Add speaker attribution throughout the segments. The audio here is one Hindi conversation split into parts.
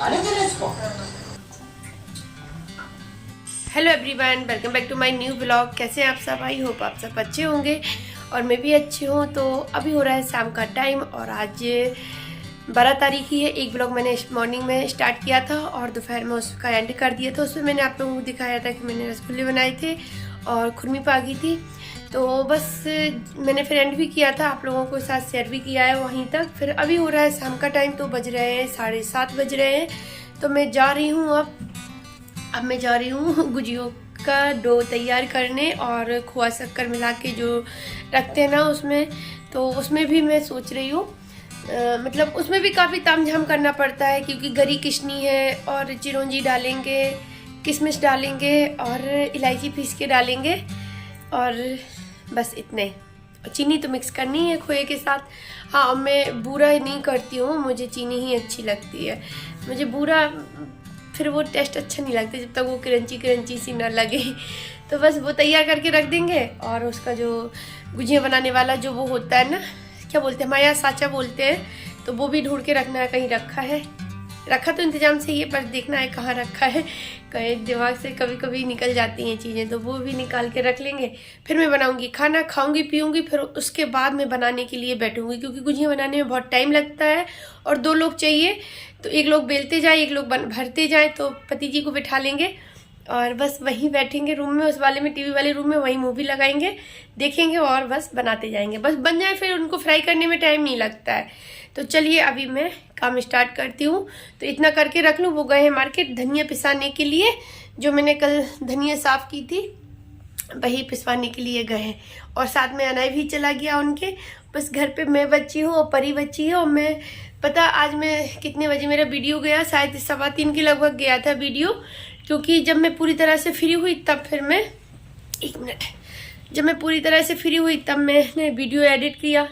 Speaker 1: Hello everyone, welcome back to my new blog. कैसे हैं आप सब? आई होप आप सब अच्छे होंगे और मैं भी अच्छी हूँ। तो अभी हो रहा है शाम का टाइम और आज 12 तारीख ही है। एक ब्लॉग मैंने मॉर्निंग में स्टार्ट किया था और दोपहर में उसका एंड कर दिया था। उसमें मैंने आप लोगों को दिखाया था कि मैंने रसगुल्ले बनाए थे और खुरमी पागी थी। तो बस मैंने फिर एंड भी किया था, आप लोगों के साथ शेयर भी किया है वहीं तक। फिर अभी हो रहा है शाम का टाइम, तो बज रहे हैं 7:30 बज रहे हैं। तो मैं जा रही हूँ अब मैं जा रही हूँ गुजियों का डो तैयार करने और खोआ शक्कर मिला के जो रखते हैं ना उसमें। तो उसमें भी मैं सोच रही हूँ, मतलब उसमें भी काफ़ी तामझाम करना पड़ता है क्योंकि गरी किशनी है और चिरौंजी डालेंगे, किशमिश डालेंगे और इलायची पीस के डालेंगे और बस इतने। चीनी तो मिक्स करनी है खोए के साथ। हाँ, मैं बूरा नहीं करती हूँ, मुझे चीनी ही अच्छी लगती है। मुझे बूरा फिर वो टेस्ट अच्छा नहीं लगता जब तक वो क्रंची क्रंची सी ना लगे। तो बस वो तैयार करके रख देंगे और उसका जो गुजिया बनाने वाला जो वो होता है ना, क्या बोलते हैं, हमारे यहाँ साचा बोलते हैं, तो वो भी ढूंढ के रखना है। कहीं रखा तो इंतजाम से ही है, पर देखना है कहाँ रखा है। कहीं दिमाग से कभी कभी निकल जाती हैं चीज़ें, तो वो भी निकाल के रख लेंगे। फिर मैं बनाऊंगी खाना, खाऊंगी पीऊंगी, फिर उसके बाद मैं बनाने के लिए बैठूंगी क्योंकि गुजिया बनाने में बहुत टाइम लगता है और 2 लोग चाहिए। तो एक लोग बेलते जाए, एक लोग भरते जाए, तो पति जी को बिठा लेंगे और बस वहीं बैठेंगे रूम में, उस वाले में, टीवी वाले रूम में, वहीं मूवी लगाएंगे, देखेंगे और बस बनाते जाएंगे। बस बन जाए, फिर उनको फ्राई करने में टाइम नहीं लगता है। तो चलिए अभी मैं काम स्टार्ट करती हूँ। तो इतना करके रख लूँ। वो गए हैं मार्केट धनिया पिसाने के लिए, जो मैंने कल धनिया साफ़ की थी वही पिसवाने के लिए गए हैं। और साथ में अनाय भी चला गया उनके। बस घर पे मैं बच्ची हूँ और परी बच्ची है। और मैं पता आज मैं कितने बजे मेरा वीडियो गया, शायद 3:15 के लगभग गया था वीडियो, क्योंकि जब मैं पूरी तरह से फ्री हुई तब फिर मैं 1 मिनट, जब मैं पूरी तरह से फ्री हुई तब मैंने वीडियो एडिट किया।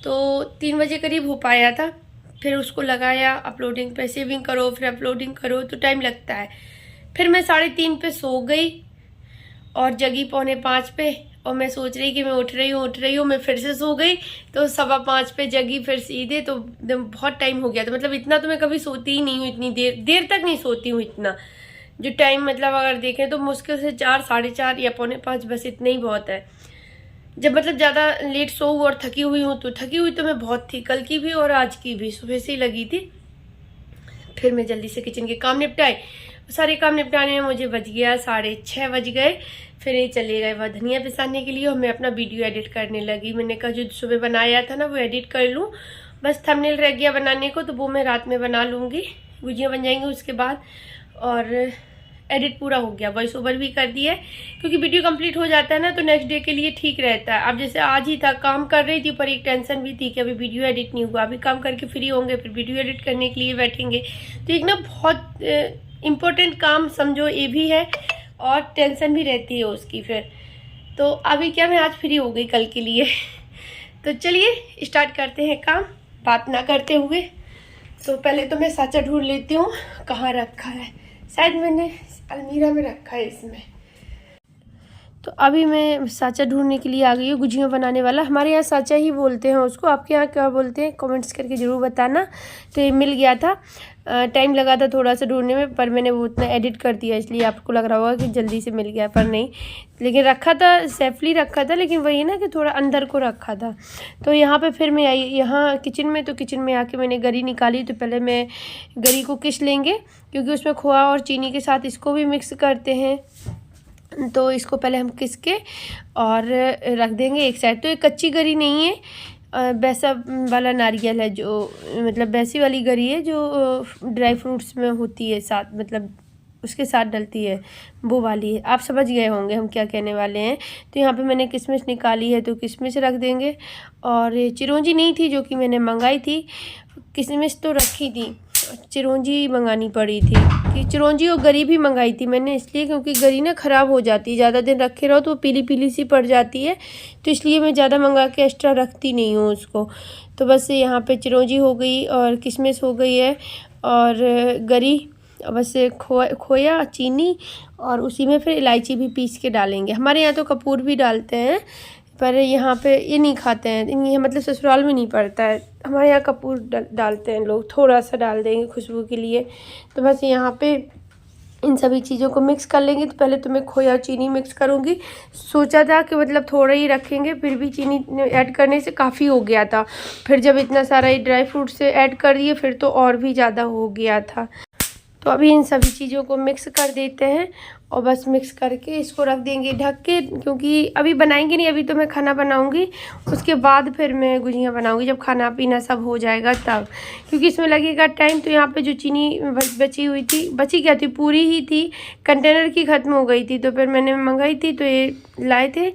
Speaker 1: तो 3 बजे करीब हो पाया था। फिर उसको लगाया अपलोडिंग पे, सेविंग करो फिर अपलोडिंग करो, तो टाइम लगता है। फिर मैं 3:30 पे सो गई और जगी 4:45 पे। और मैं सोच रही कि मैं उठ रही हूँ, मैं फिर से सो गई तो 5:15 पे जगी फिर सीधे। तो बहुत टाइम हो गया था। मतलब इतना तो मैं कभी सोती ही नहीं हूँ, इतनी देर तक नहीं सोती हूँ। इतना जो टाइम, मतलब अगर देखें तो मुश्किल से 4, 4:30 या 4:45, बस इतना ही बहुत है। जब मतलब ज़्यादा लेट सो और थकी हुई हूँ तो थकी हुई तो मैं बहुत थी, कल की भी और आज की भी सुबह से ही लगी थी। फिर मैं जल्दी से किचन के काम निपटाए। सारे काम निपटाने में मुझे बज गया 6:30 बज गए। फिर ये चले गए वह धनिया पिसाने के लिए और मैं अपना वीडियो एडिट करने लगी। मैंने कहा जो सुबह बनाया था ना वो एडिट कर लूँ, बस थंबनेल रह गया बनाने को, तो वो मैं रात में बना लूँगी। गुजिया बन जाएंगी उसके बाद। और एडिट पूरा हो गया, वॉइस ओवर भी कर दिया है, क्योंकि वीडियो कंप्लीट हो जाता है ना तो नेक्स्ट डे के लिए ठीक रहता है। अब जैसे आज ही था, काम कर रही थी पर एक टेंशन भी थी कि अभी वीडियो एडिट नहीं हुआ। अभी काम करके फ्री होंगे फिर वीडियो एडिट करने के लिए बैठेंगे, तो एक ना बहुत इम्पोर्टेंट काम समझो ये भी है और टेंशन भी रहती है उसकी। फिर तो अभी क्या, मैं आज फ्री हो गई कल के लिए। तो चलिए स्टार्ट करते हैं काम बात ना करते हुए। तो पहले तो मैं साचा ढूंढ लेती हूँ कहाँ रखा है। शायद मैंने अलमीरा में रखा है इसमें। तो अभी मैं साचा ढूंढने के लिए आ गई हूँ। गुजिया बनाने वाला, हमारे यहाँ साचा ही बोलते हैं उसको, आपके यहाँ क्या बोलते हैं कमेंट्स करके ज़रूर बताना। तो ये मिल गया था, टाइम लगा था थोड़ा सा ढूंढने में, पर मैंने वो उतना एडिट कर दिया, इसलिए आपको लग रहा होगा कि जल्दी से मिल गया, पर नहीं। लेकिन रखा था, सेफली रखा था, लेकिन वही ना कि थोड़ा अंदर को रखा था। तो यहाँ पे फिर मैं आई यहाँ किचन में। तो किचन में आके मैंने गरी निकाली। तो पहले मैं गरी को किस लेंगे, क्योंकि उसमें खोआ और चीनी के साथ इसको भी मिक्स करते हैं। तो इसको पहले हम किस के और रख देंगे एक साइड। तो ये कच्ची गरी नहीं है, वैसा वाला नारियल है, जो मतलब वैसी वाली गरी है जो ड्राई फ्रूट्स में होती है साथ, मतलब उसके साथ डलती है, वो वाली है। आप समझ गए होंगे हम क्या कहने वाले हैं। तो यहाँ पे मैंने किशमिश निकाली है, तो किशमिश रख देंगे। और चिरौंजी नहीं थी जो कि मैंने मंगाई थी, किशमिश तो रखी थी, चिरौंजी मंगानी पड़ी थी। कि चिरौंजी और गरी भी मंगाई थी मैंने इसलिए, क्योंकि गरी ना ख़राब हो जाती है, ज़्यादा दिन रखे रहो तो पीली पीली सी पड़ जाती है। तो इसलिए मैं ज़्यादा मंगा के एक्स्ट्रा रखती नहीं हूँ उसको। तो बस यहाँ पे चिरौंजी हो गई और किशमिश हो गई है और गरी, बस खोया चीनी और उसी में फिर इलायची भी पीस के डालेंगे। हमारे यहाँ तो कपूर भी डालते हैं, पर यहाँ पे ये नहीं खाते हैं, ये मतलब ससुराल में नहीं पड़ता है। हमारे यहाँ कपूर डालते हैं लोग, थोड़ा सा डाल देंगे खुशबू के लिए। तो बस यहाँ पे इन सभी चीज़ों को मिक्स कर लेंगे। तो पहले तो मैं खोया और चीनी मिक्स करूँगी। सोचा था कि मतलब थोड़ा ही रखेंगे, फिर भी चीनी ऐड करने से काफ़ी हो गया था। फिर जब इतना सारा ये ड्राई फ्रूट से ऐड कर दिए फिर तो और भी ज़्यादा हो गया था। तो अभी इन सभी चीज़ों को मिक्स कर देते हैं और बस मिक्स करके इसको रख देंगे ढक के, क्योंकि अभी बनाएंगे नहीं, अभी तो मैं खाना बनाऊंगी, उसके बाद फिर मैं गुजिया बनाऊंगी जब खाना पीना सब हो जाएगा तब, क्योंकि इसमें लगेगा टाइम। तो यहाँ पे जो चीनी बची हुई थी, बची क्या थी, पूरी ही थी, कंटेनर की ख़त्म हो गई थी। तो फिर मैंने मंगाई थी, तो ये लाए थे,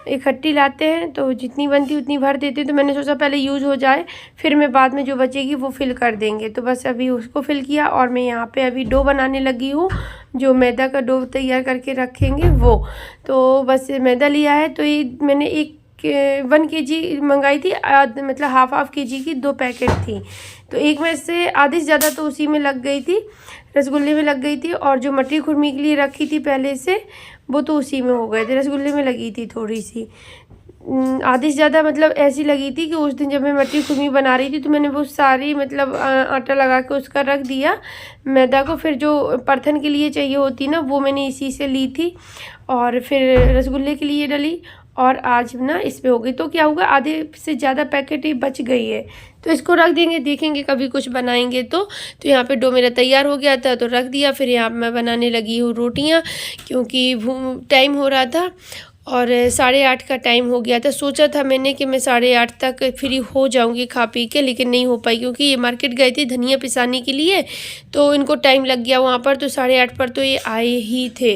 Speaker 1: इकट्ठी लाते हैं तो जितनी बनती उतनी भर देते। तो मैंने सोचा पहले यूज़ हो जाए, फिर मैं बाद में जो बचेगी वो फिल कर देंगे। तो बस अभी उसको फिल किया और मैं यहाँ पे अभी डो बनाने लगी हूँ, जो मैदा का डो तैयार करके रखेंगे वो। तो बस मैदा लिया है, तो ये मैंने 1 kg मंगाई थी, मतलब हाफ kg की 2 पैकेट थी। तो एक में से आधी से ज़्यादा तो उसी में लग गई थी, रसगुल्ले में लग गई थी, और जो मटरी खुरमी के लिए रखी थी पहले से वो तो उसी में हो गए थे, रसगुल्ले में लगी थी थोड़ी सी, आधी से ज़्यादा मतलब ऐसी लगी थी कि उस दिन जब मैं मटरी खुरमी बना रही थी तो मैंने वो सारी मतलब आटा लगा के उसका रख दिया मैदा को। फिर जो परथन के लिए चाहिए होती ना वो मैंने इसी से ली थी, और फिर रसगुल्ले के लिए डली, और आज ना इस पे हो गई। तो क्या होगा, आधे से ज़्यादा पैकेट ही बच गई है, तो इसको रख देंगे, देखेंगे कभी कुछ बनाएंगे तो। यहाँ पे डो मेरा तैयार हो गया था तो रख दिया। फिर यहाँ मैं बनाने लगी हूँ रोटियाँ, क्योंकि टाइम हो रहा था और 8:30 का टाइम हो गया था। सोचा था मैंने कि मैं 8:30 तक फ्री हो जाऊंगी खा पी के, लेकिन नहीं हो पाई, क्योंकि ये मार्केट गए थे धनिया पिसाने के लिए, तो इनको टाइम लग गया वहाँ पर। तो 8:30 पर तो ये आए ही थे।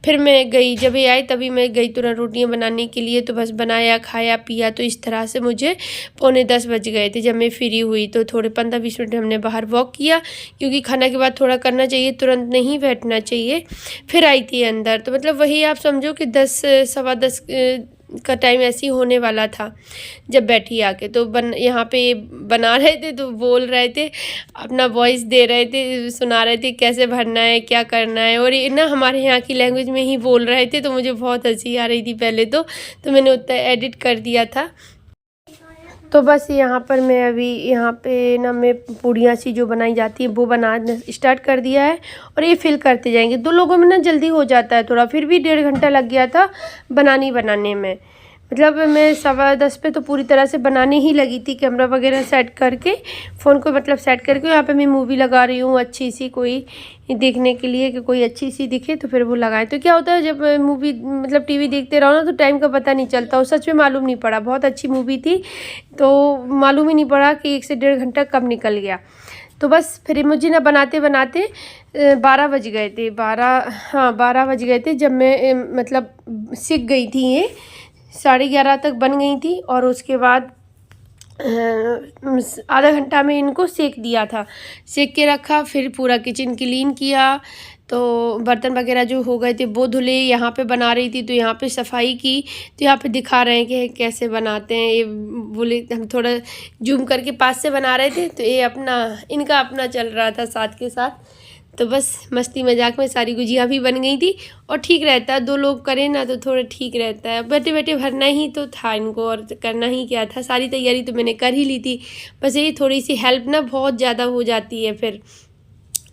Speaker 1: फिर मैं गई, जब ये आए तभी मैं गई तुरंत रोटियाँ बनाने के लिए। तो बस बनाया, खाया, पिया, तो इस तरह से मुझे 9:45 बज गए थे जब मैं फ्री हुई। तो थोड़े 15-20 मिनट हमने बाहर वॉक किया, क्योंकि खाना के बाद थोड़ा करना चाहिए, तुरंत नहीं बैठना चाहिए। फिर आई थी अंदर, तो मतलब वही आप समझो कि 10 सवा 10 का टाइम ऐसे ही होने वाला था जब बैठी आके। तो यहाँ पे बना रहे थे तो बोल रहे थे, अपना वॉइस दे रहे थे, सुना रहे थे कैसे भरना है, क्या करना है, और ये ना हमारे यहाँ की लैंग्वेज में ही बोल रहे थे। तो मुझे बहुत हंसी आ रही थी पहले तो मैंने उतना एडिट कर दिया था। तो बस यहाँ पर मैं अभी यहाँ पे ना मैं पूड़ियाँ सी जो बनाई जाती है वो बनाना स्टार्ट कर दिया है, और ये फिल करते जाएंगे। 2 लोगों में ना जल्दी हो जाता है थोड़ा, फिर भी 1.5 घंटा लग गया था बनाने में। मतलब मैं 10:15 पे तो पूरी तरह से बनाने ही लगी थी, कैमरा वगैरह सेट करके, फ़ोन को मतलब सेट करके। यहाँ पे मैं मूवी लगा रही हूँ अच्छी सी, कोई देखने के लिए कि कोई अच्छी सी दिखे तो फिर वो लगाए। तो क्या होता है जब मूवी मतलब टीवी देखते रहो ना तो टाइम का पता नहीं चलता, और सच में मालूम नहीं पड़ा, बहुत अच्छी मूवी थी तो मालूम ही नहीं पड़ा कि 1 से 1.5 घंटा कब निकल गया। तो बस फिर मुझे ना बनाते बनाते 12 बज गए थे, 12 बज गए थे जब मैं मतलब सीख गई थी। ये 11:30 तक बन गई थी, और उसके बाद आधा घंटा में इनको सेक दिया था, सेक के रखा। फिर पूरा किचन क्लीन किया, तो बर्तन वगैरह जो हो गए थे वो धुले। यहाँ पे बना रही थी तो यहाँ पे सफाई की। तो यहाँ पे दिखा रहे हैं कि कैसे बनाते हैं ये, बोले हम थोड़ा जूम करके पास से बना रहे थे, तो ये इनका अपना चल रहा था साथ के साथ। तो बस मस्ती मजाक में सारी गुजिया भी बन गई थी, और ठीक रहता है 2 लोग करें ना तो थोड़ा ठीक रहता है। बैठे बैठे भरना ही तो था इनको, और करना ही क्या था, सारी तैयारी तो मैंने कर ही ली थी। बस ये थोड़ी सी हेल्प ना बहुत ज़्यादा हो जाती है, फिर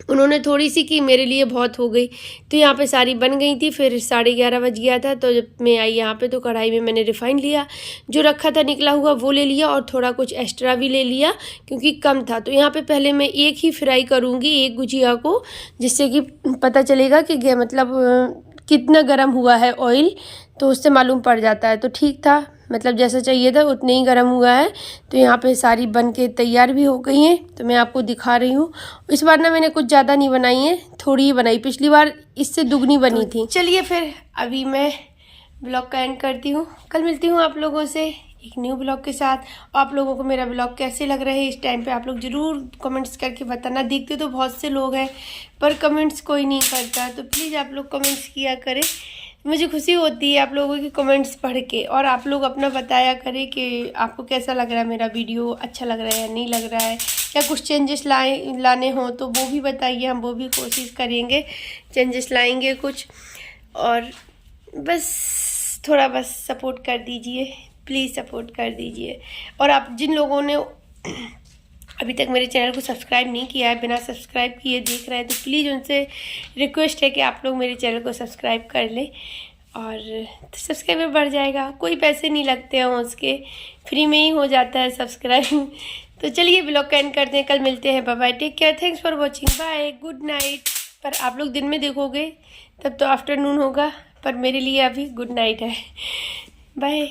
Speaker 1: उन्होंने थोड़ी सी की, मेरे लिए बहुत हो गई। तो यहाँ पे सारी बन गई थी। फिर 11:30 बज गया था, तो जब मैं आई यहाँ पे तो कढ़ाई में मैंने रिफ़ाइन लिया, जो रखा था निकला हुआ वो ले लिया, और थोड़ा कुछ एक्स्ट्रा भी ले लिया क्योंकि कम था। तो यहाँ पे पहले मैं एक ही फ्राई करूँगी, एक गुजिया को, जिससे कि पता चलेगा कि मतलब कितना गर्म हुआ है ऑयल, तो उससे मालूम पड़ जाता है। तो ठीक था, मतलब जैसा चाहिए था उतने ही गर्म हुआ है। तो यहाँ पे सारी बन के तैयार भी हो गई हैं, तो मैं आपको दिखा रही हूँ। इस बार ना मैंने कुछ ज़्यादा नहीं बनाई है, थोड़ी ही बनाई, पिछली बार इससे दुगनी बनी थी। चलिए फिर अभी मैं ब्लॉग का एंड करती हूँ, कल मिलती हूँ आप लोगों से एक न्यू ब्लॉग के साथ। आप लोगों को मेरा ब्लॉग कैसे लग रहा है इस टाइम पे आप लोग ज़रूर कमेंट्स करके बताना। देखते तो बहुत से लोग हैं पर कमेंट्स कोई नहीं करता, तो प्लीज़ आप लोग कमेंट्स किया करें, मुझे खुशी होती है आप लोगों के कमेंट्स पढ़ के। और आप लोग अपना बताया करें कि आपको कैसा लग रहा है मेरा वीडियो, अच्छा लग रहा है या नहीं लग रहा है, या कुछ चेंजेस लाने हों तो वो भी बताइए, हम वो भी कोशिश करेंगे, चेंजेस लाएंगे कुछ। और बस थोड़ा बस सपोर्ट कर दीजिए प्लीज़ सपोर्ट कर दीजिए। और आप जिन लोगों ने अभी तक मेरे चैनल को सब्सक्राइब नहीं किया है, बिना सब्सक्राइब किए देख रहे हैं, तो प्लीज़ उनसे रिक्वेस्ट है कि आप लोग मेरे चैनल को सब्सक्राइब कर लें और सब्सक्राइबर बढ़ जाएगा। कोई पैसे नहीं लगते हैं उसके, फ्री में ही हो जाता है सब्सक्राइब। तो चलिए ब्लॉग का एंड करते हैं, कल मिलते हैं। Bye bye, take care, thanks for watching, bye, good night. पर आप लोग दिन में देखोगे तब तो आफ्टरनून होगा, पर मेरे लिए अभी गुड नाइट है। बाय।